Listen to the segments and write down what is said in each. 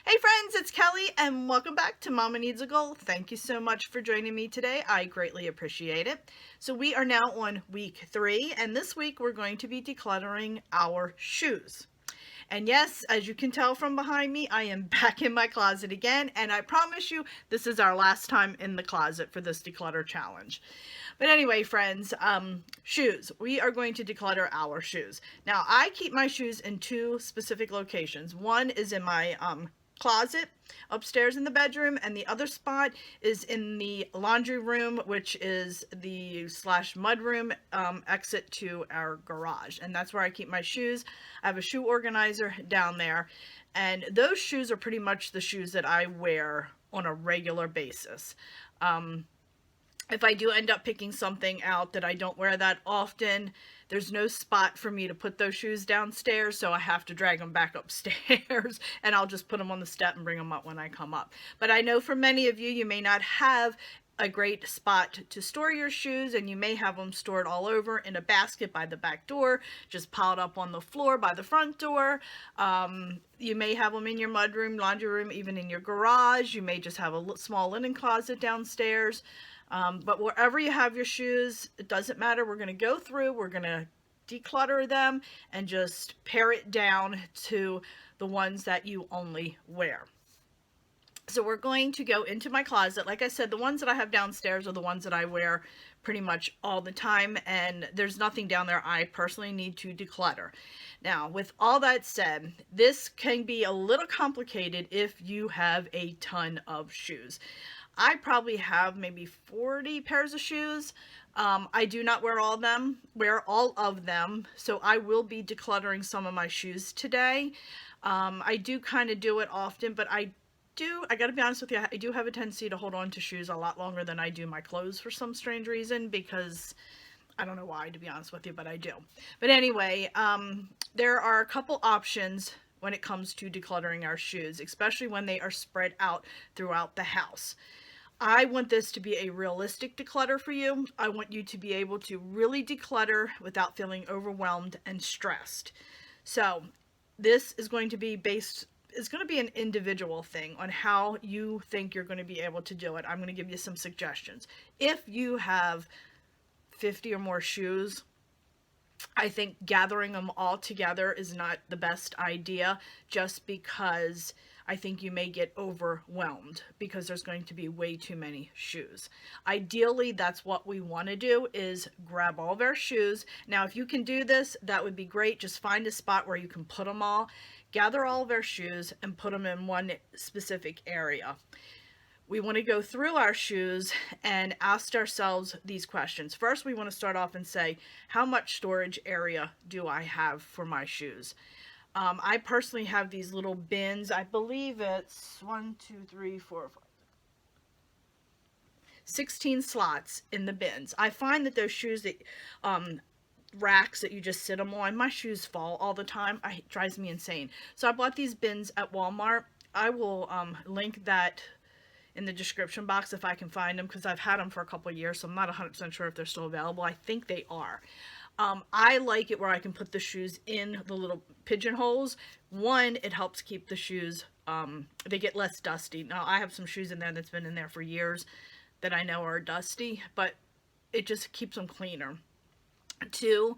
Hey friends, it's Kelly and welcome back to Mama Needs a Goal. Thank you so much for joining me today. I greatly appreciate it. So we are now on week 3 and this week we're going to be decluttering our shoes. And yes, as you can tell from behind me, I am back in my closet again, and I promise you this is our last time in the closet for this declutter challenge. But anyway, friends, shoes. We are going to declutter our shoes. Now, I keep my shoes in 2 specific locations. One is in my closet upstairs in the bedroom, and the other spot is in the laundry room, which is the slash mud room exit to our garage, and that's where I keep my shoes. I have a shoe organizer down there, and those shoes are pretty much the shoes that I wear on a regular basis. If I do end up picking something out that I don't wear that often, there's no spot for me to put those shoes downstairs, so I have to drag them back upstairs, and I'll just put them on the step and bring them up when I come up. But I know for many of you, you may not have a great spot to store your shoes, and you may have them stored all over in a basket by the back door, just piled up on the floor by the front door. You may have them in your mudroom, laundry room, even in your garage. You may just have a small linen closet downstairs. But wherever you have your shoes, it doesn't matter. We're going to go through, we're going to declutter them and just pare it down to the ones that you only wear. So we're going to go into my closet. Like I said, the ones that I have downstairs are the ones that I wear pretty much all the time, and there's nothing down there I personally need to declutter. Now, with all that said, this can be a little complicated if you have a ton of shoes. I probably have maybe 40 pairs of shoes. I do not wear all of them, so I will be decluttering some of my shoes today. I do kind of do it often, but I gotta be honest with you, I do have a tendency to hold on to shoes a lot longer than I do my clothes for some strange reason, because I don't know why, to be honest with you, but I do. But anyway, there are a couple options when it comes to decluttering our shoes, especially when they are spread out throughout the house. I want this to be a realistic declutter for you. I want you to be able to really declutter without feeling overwhelmed and stressed. So this is going to be it's going to be an individual thing on how you think you're going to be able to do it. I'm going to give you some suggestions. If you have 50 or more shoes, I think gathering them all together is not the best idea, just because I think you may get overwhelmed because there's going to be way too many shoes. Ideally, that's what we want to do, is grab all of our shoes. Now, if you can do this, that would be great. Just find a spot where you can put them all. Gather all of our shoes and put them in one specific area. We want to go through our shoes and ask ourselves these questions. First, we want to start off and say, how much storage area do I have for my shoes? I personally have these little bins. I believe it's 16 slots in the bins. I find that those shoes that racks that you just sit them on, my shoes fall all the time. It drives me insane. So I bought these bins at Walmart. I will link that in the description box if I can find them, because I've had them for a couple of years, so I'm not 100% sure if they're still available. I think they are. I like it where I can put the shoes in the little pigeonholes. One, it helps keep the shoes, they get less dusty. Now, I have some shoes in there that's been in there for years that I know are dusty, but it just keeps them cleaner. 2,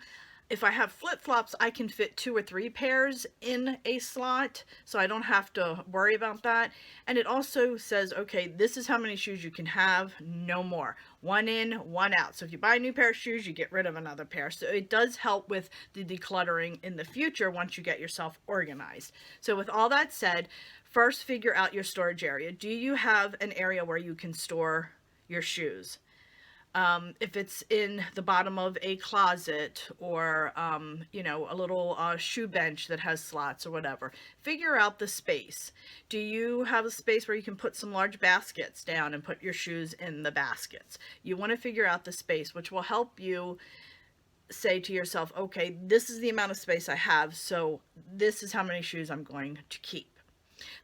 if I have flip-flops, I can fit 2 or 3 pairs in a slot, so I don't have to worry about that. And it also says, okay, this is how many shoes you can have, no more. 1 in, 1 out. So if you buy a new pair of shoes, you get rid of another pair. So it does help with the decluttering in the future once you get yourself organized. So with all that said, first figure out your storage area. Do you have an area where you can store your shoes? If it's in the bottom of a closet, or, a little shoe bench that has slots or whatever, figure out the space. Do you have a space where you can put some large baskets down and put your shoes in the baskets? You want to figure out the space, which will help you say to yourself, okay, this is the amount of space I have, so this is how many shoes I'm going to keep.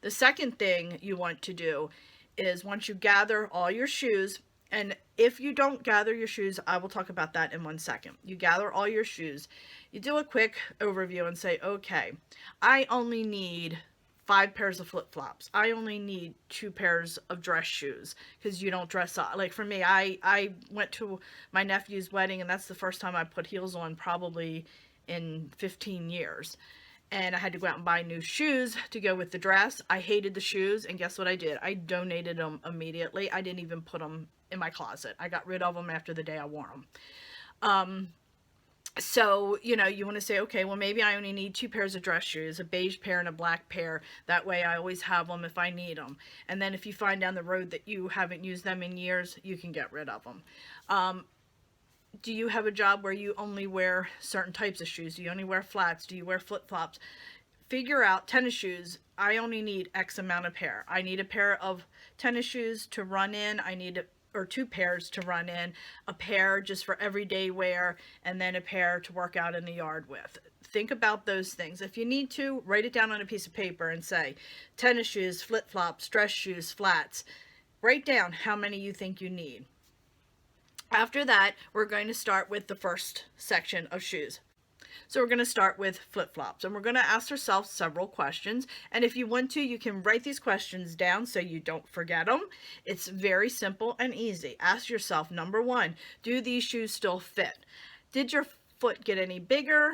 The second thing you want to do is, once you gather all your shoes, and if you don't gather your shoes, I will talk about that in 1 second. You gather all your shoes, you do a quick overview and say, okay, I only need 5 pairs of flip-flops. I only need 2 pairs of dress shoes because you don't dress up. Like for me, I went to my nephew's wedding, and that's the first time I put heels on probably in 15 years. And I had to go out and buy new shoes to go with the dress. I hated the shoes, and guess what I did? I donated them immediately. I didn't even put them in my closet. I got rid of them after the day I wore them. So, you know, you want to say, okay, well, maybe I only need 2 pairs of dress shoes, a beige pair and a black pair. That way I always have them if I need them. And then if you find down the road that you haven't used them in years, you can get rid of them. Do you have a job where you only wear certain types of shoes? Do you only wear flats? Do you wear flip-flops? Figure out tennis shoes. I only need X amount of pair. I need a pair of tennis shoes to run in. I need or 2 pairs to run in, a pair just for everyday wear, and then a pair to work out in the yard with. Think about those things. If you need to, write it down on a piece of paper and say, tennis shoes, flip-flops, dress shoes, flats. Write down how many you think you need. After that, we're going to start with the first section of shoes. So we're going to start with flip-flops, and we're going to ask ourselves several questions. And if you want to, you can write these questions down so you don't forget them. It's very simple and easy. Ask yourself, number 1, do these shoes still fit? Did your foot get any bigger?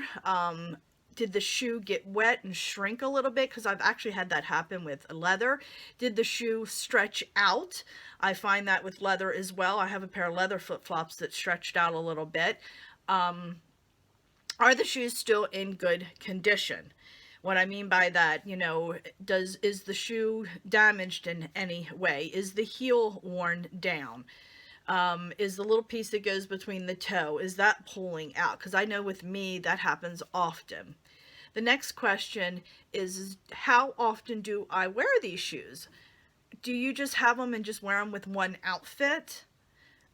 Did the shoe get wet and shrink a little bit? Because I've actually had that happen with leather. Did the shoe stretch out? I find that with leather as well. I have a pair of leather flip-flops that stretched out a little bit. Are the shoes still in good condition? What I mean by that, you know, is the shoe damaged in any way? Is the heel worn down? Is the little piece that goes between the toe, is that pulling out? Because I know with me that happens often. The next question is how often do I wear these shoes? Do you just have them and just wear them with one outfit?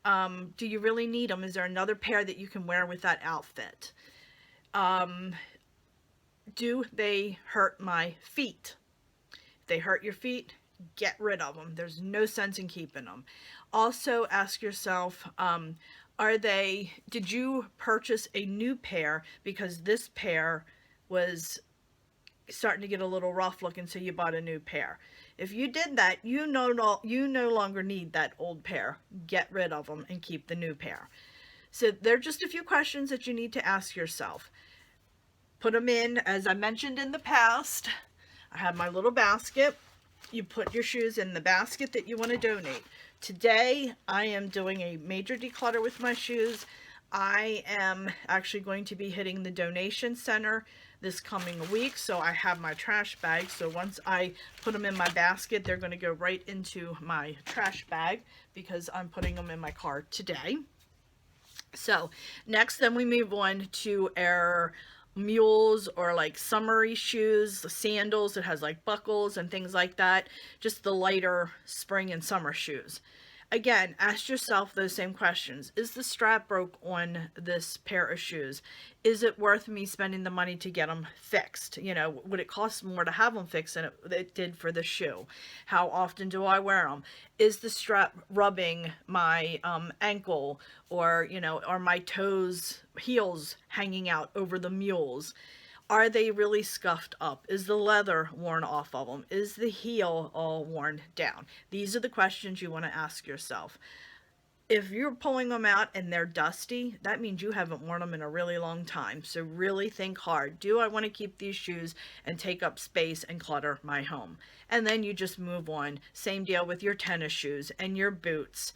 Do you really need them? Is there another pair that you can wear with that outfit? Do they hurt my feet? If they hurt your feet, get rid of them. There's no sense in keeping them. Also ask yourself, did you purchase a new pair because this pair was starting to get a little rough looking, so you bought a new pair? If you did that, you no longer need that old pair. Get rid of them and keep the new pair. So there are just a few questions that you need to ask yourself. Put them in, as I mentioned in the past. I have my little basket. You put your shoes in the basket that you want to donate. Today, I am doing a major declutter with my shoes. I am actually going to be hitting the donation center this coming week, so I have my trash bag. So once I put them in my basket, they're going to go right into my trash bag because I'm putting them in my car today. So next, then we move on to our Mules or like summery shoes, the sandals that has like buckles and things like that, just the lighter spring and summer shoes. Again, ask yourself those same questions. Is the strap broke on this pair of shoes? Is it worth me spending the money to get them fixed? You know, would it cost more to have them fixed than it did for the shoe? How often do I wear them? Is the strap rubbing my ankle, or, you know, are my toes, heels hanging out over the mules? Are they really scuffed up? Is the leather worn off of them? Is the heel all worn down? These are the questions you want to ask yourself. If you're pulling them out and they're dusty, that means you haven't worn them in a really long time. So really think hard. Do I want to keep these shoes and take up space and clutter my home? And then you just move on. Same deal with your tennis shoes and your boots.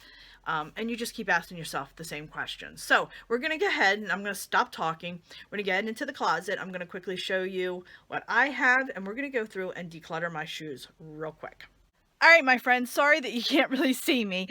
And you just keep asking yourself the same questions. So we're going to go ahead and I'm going to stop talking. We're going to get into the closet. I'm going to quickly show you what I have, and we're going to go through and declutter my shoes real quick. All right, my friends, sorry that you can't really see me.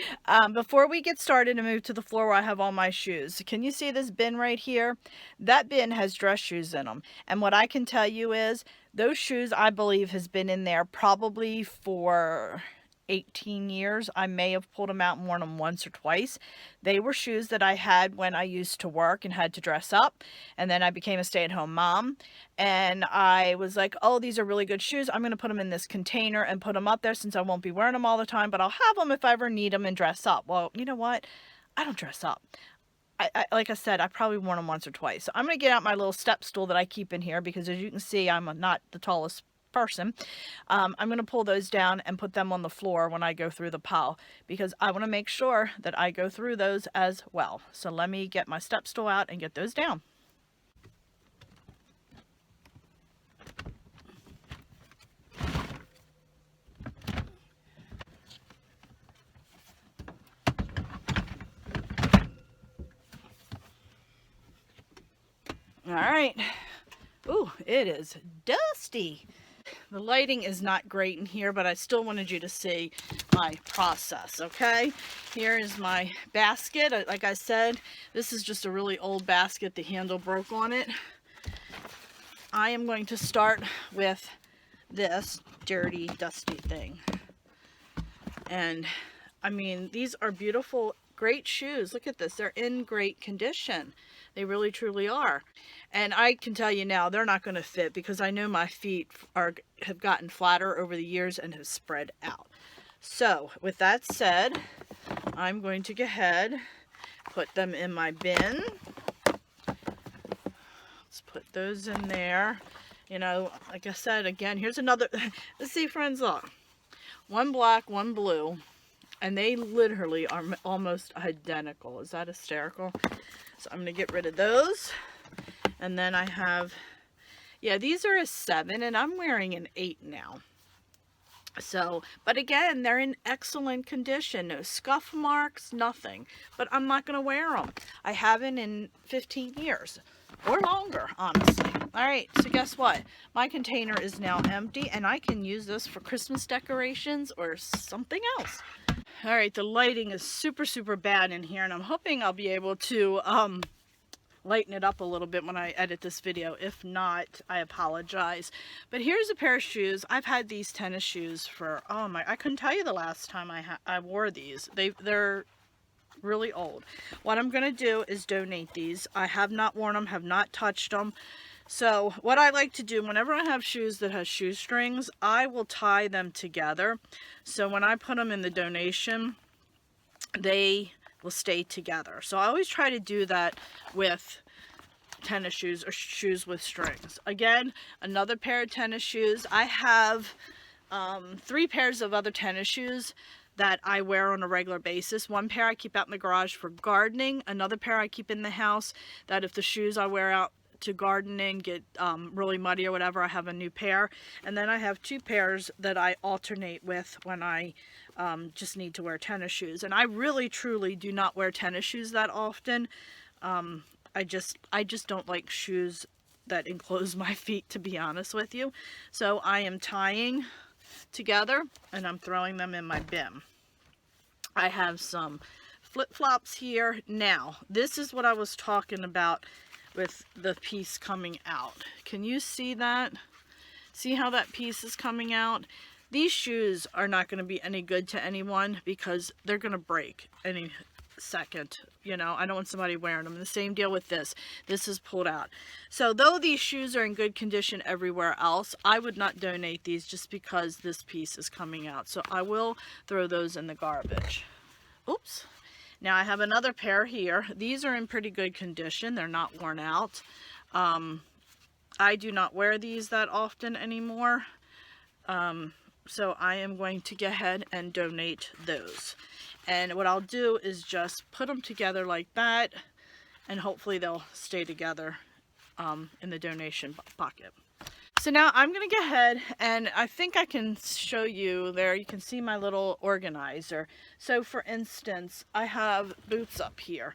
Before we get started and move to the floor where I have all my shoes, can you see this bin right here? That bin has dress shoes in them. And what I can tell you is those shoes, I believe, has been in there probably for 18 years. I may have pulled them out and worn them once or twice. They were shoes that I had when I used to work and had to dress up, and then I became a stay-at-home mom, and I was like, oh, these are really good shoes. I'm going to put them in this container and put them up there since I won't be wearing them all the time, but I'll have them if I ever need them and dress up. Well, you know what? I don't dress up. I like I said, I probably worn them once or twice. So I'm going to get out my little step stool that I keep in here because, as you can see, I'm not the tallest person, I'm going to pull those down and put them on the floor when I go through the pile, because I want to make sure that I go through those as well. So let me get my step stool out and get those down. All right. Ooh, it is dusty. The lighting is not great in here, but I still wanted you to see my process, okay? Here is my basket. Like I said, this is just a really old basket. The handle broke on it. I am going to start with this dirty, dusty thing. And, I mean, these are beautiful, great shoes. Look at this. They're in great condition. They really, truly are. And I can tell you now, they're not going to fit, because I know my feet have gotten flatter over the years and have spread out. So, with that said, I'm going to go ahead, put them in my bin. Let's put those in there. You know, like I said, again, here's another. Let's see, friends, look. One black, one blue. And they literally are almost identical. Is that hysterical? So I'm going to get rid of those. And then I have, yeah, these are a 7 and I'm wearing an 8 now. So, but again, they're in excellent condition. No scuff marks, nothing. But I'm not going to wear them. I haven't in 15 years or longer, honestly. All right, so guess what? My container is now empty and I can use this for Christmas decorations or something else. All right, the lighting is super, super bad in here, and I'm hoping I'll be able to lighten it up a little bit when I edit this video. If not, I apologize. But here's a pair of shoes. I've had these tennis shoes for, oh my, I couldn't tell you the last time I wore these. They're really old. What I'm going to do is donate these. I have not worn them, have not touched them. So what I like to do whenever I have shoes that have shoestrings, I will tie them together. So when I put them in the donation, they will stay together. So I always try to do that with tennis shoes or shoes with strings. Again, another pair of tennis shoes. I have 3 pairs of other tennis shoes that I wear on a regular basis. One pair I keep out in the garage for gardening. Another pair I keep in the house, that if the shoes I wear out to gardening get really muddy or whatever, I have a new pair. And then I have 2 pairs that I alternate with when I just need to wear tennis shoes. And I really truly do not wear tennis shoes that often. I just don't like shoes that enclose my feet, to be honest with you. So I am tying together and I'm throwing them in my bin. I have some flip-flops here. Now, this is what I was talking about with the piece coming out. Can you see that? See how that piece is coming out? These shoes are not going to be any good to anyone because they're going to break any second. You know, I don't want somebody wearing them. The same deal with this. This is pulled out. So though these shoes are in good condition everywhere else, I would not donate these just because this piece is coming out. So I will throw those in the garbage. Oops. Now I have another pair here. These are in pretty good condition. They're not worn out. I do not wear these that often anymore. So I am going to go ahead and donate those. And what I'll do is just put them together like that, and hopefully they'll stay together in the donation pocket. So now I'm going to go ahead, and I think I can show you there. You can see my little organizer. So for instance, I have boots up here.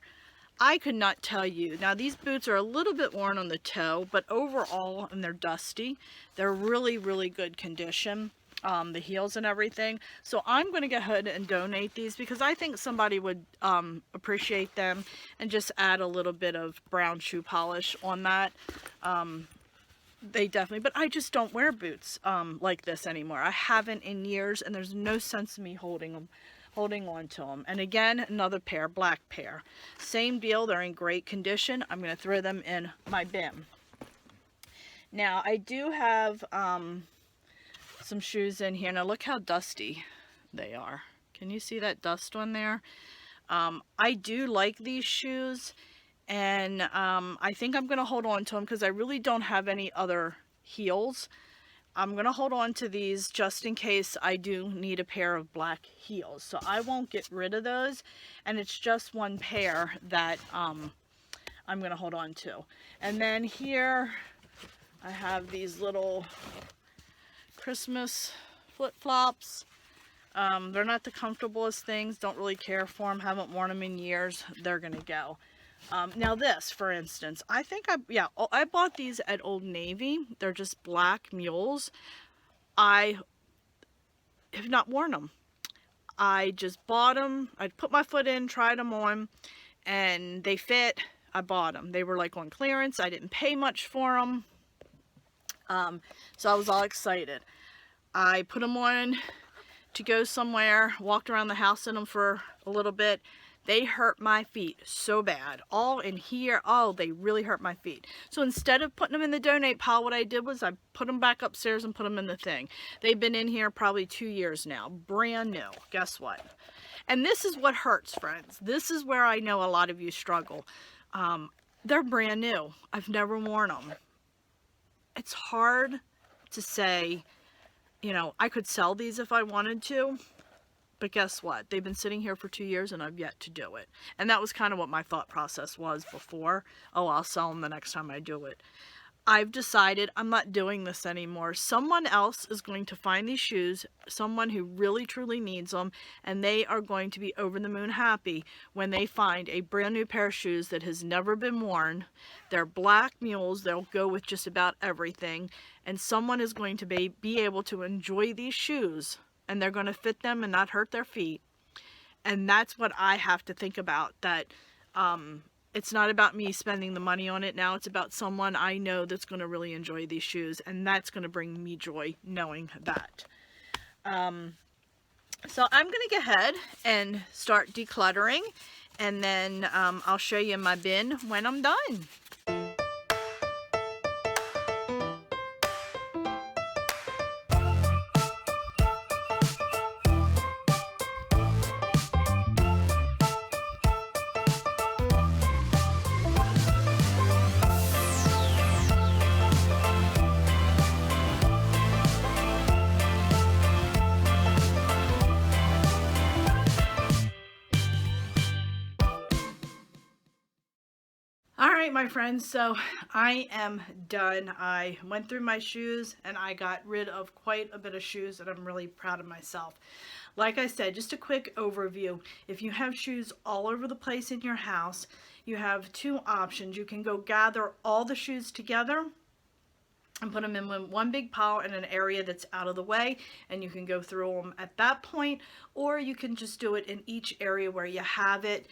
I could not tell you. Now these boots are a little bit worn on the toe, but overall, and they're dusty, they're really, really good condition. The heels and everything. So I'm going to go ahead and donate these because I think somebody would appreciate them and just add a little bit of brown shoe polish on that. They definitely, but I just don't wear boots like this anymore. I haven't in years, and there's no sense in me holding on to them. And again, another pair, black pair. Same deal, they're in great condition. I'm going to throw them in my bin. Now, I do have some shoes in here. Now look how dusty they are. Can you see that dust on there? I do like these shoes, and I think I'm going to hold on to them because I really don't have any other heels. I'm going to hold on to these just in case I do need a pair of black heels. So I won't get rid of those. And it's just one pair that I'm going to hold on to. And then here I have these little Christmas flip-flops. They're not the comfortablest things. Don't really care for them. Haven't worn them in years. They're going to go. Now this, for instance, I bought these at Old Navy. They're just black mules. I have not worn them. I just bought them. I put my foot in, tried them on, and they fit. I bought them. They were like on clearance. I didn't pay much for them. So I was all excited. I put them on to go somewhere, walked around the house in them for a little bit. They hurt my feet so bad. All in here, oh, they really hurt my feet. So instead of putting them in the donate pile, what I did was I put them back upstairs and put them in the thing. They've been in here probably 2 years now. Brand new. Guess what? And this is what hurts, friends. This is where I know a lot of you struggle. They're brand new. I've never worn them. It's hard to say, you know, I could sell these if I wanted to. But guess what? They've been sitting here for 2 years and I've yet to do it. And that was kind of what my thought process was before. Oh, I'll sell them the next time I do it. I've decided I'm not doing this anymore. Someone else is going to find these shoes, someone who really truly needs them, and they are going to be over the moon happy when they find a brand new pair of shoes that has never been worn. They're black mules. They'll go with just about everything. And someone is going to be able to enjoy these shoes, and they're going to fit them and not hurt their feet. And that's what I have to think about, that it's not about me spending the money on it now. It's about someone I know that's going to really enjoy these shoes, and that's going to bring me joy knowing that. So I'm going to go ahead and start decluttering, and then I'll show you my bin when I'm done. Alright, my friends, so I am done. I went through my shoes and I got rid of quite a bit of shoes, and I'm really proud of myself. Like I said, just a quick overview. If you have shoes all over the place in your house, you have two options. You can go gather all the shoes together and put them in one big pile in an area that's out of the way, and you can go through them at that point, or you can just do it in each area where you have it.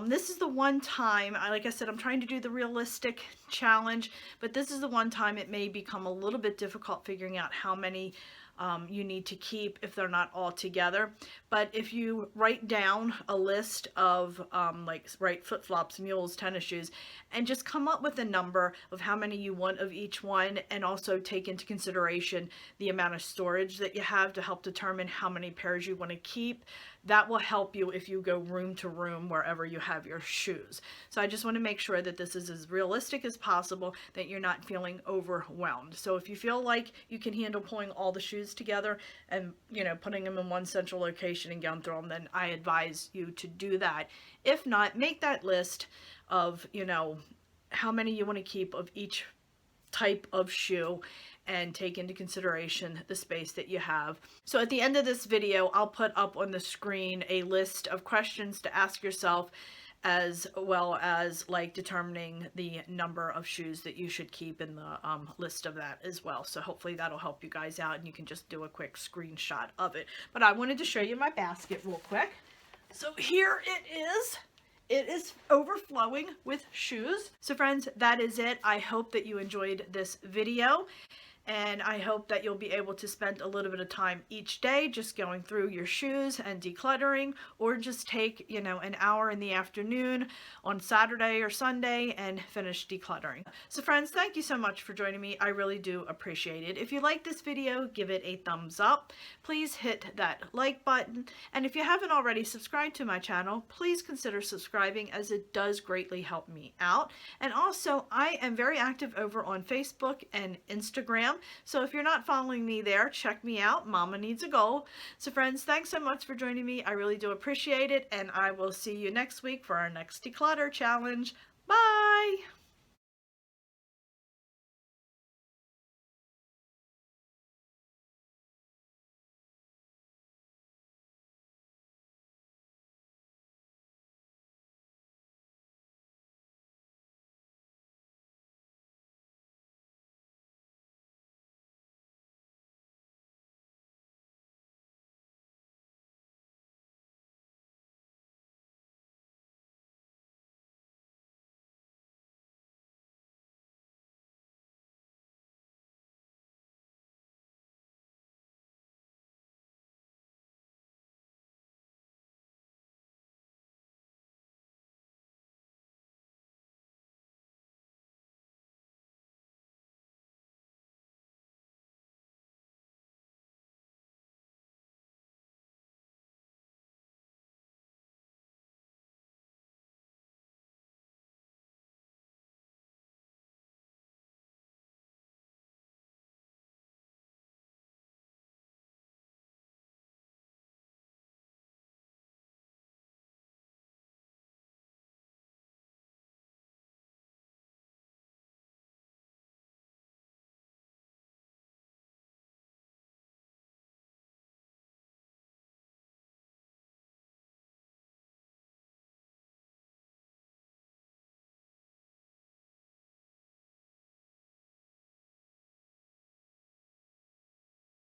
This is the one time, like I said, I'm trying to do the realistic challenge, but this is the one time it may become a little bit difficult figuring out how many you need to keep if they're not all together. But if you write down a list of write flip-flops, mules, tennis shoes, and just come up with a number of how many you want of each one, and also take into consideration the amount of storage that you have to help determine how many pairs you want to keep. That will help you if you go room to room wherever you have your shoes. So I just want to make sure that this is as realistic as possible, that you're not feeling overwhelmed. So if you feel like you can handle pulling all the shoes together and, you know, putting them in one central location and going through them, then I advise you to do that. If not, make that list of, you know, how many you want to keep of each type of shoe, and take into consideration the space that you have. So at the end of this video, I'll put up on the screen a list of questions to ask yourself, as well as like determining the number of shoes that you should keep in the list of that as well. So hopefully that'll help you guys out, and you can just do a quick screenshot of it. But I wanted to show you my basket real quick. So here it is. It is overflowing with shoes. So friends, that is it. I hope that you enjoyed this video, and I hope that you'll be able to spend a little bit of time each day just going through your shoes and decluttering, or just take, you know, an hour in the afternoon on Saturday or Sunday and finish decluttering. So friends, thank you so much for joining me. I really do appreciate it. If you like this video, give it a thumbs up. Please hit that like button. And if you haven't already subscribed to my channel, please consider subscribing, as it does greatly help me out. And also, I am very active over on Facebook and Instagram. So if you're not following me there, check me out. Mama Needs a Goal. So friends, thanks so much for joining me. I really do appreciate it, and I will see you next week for our next declutter challenge. Bye!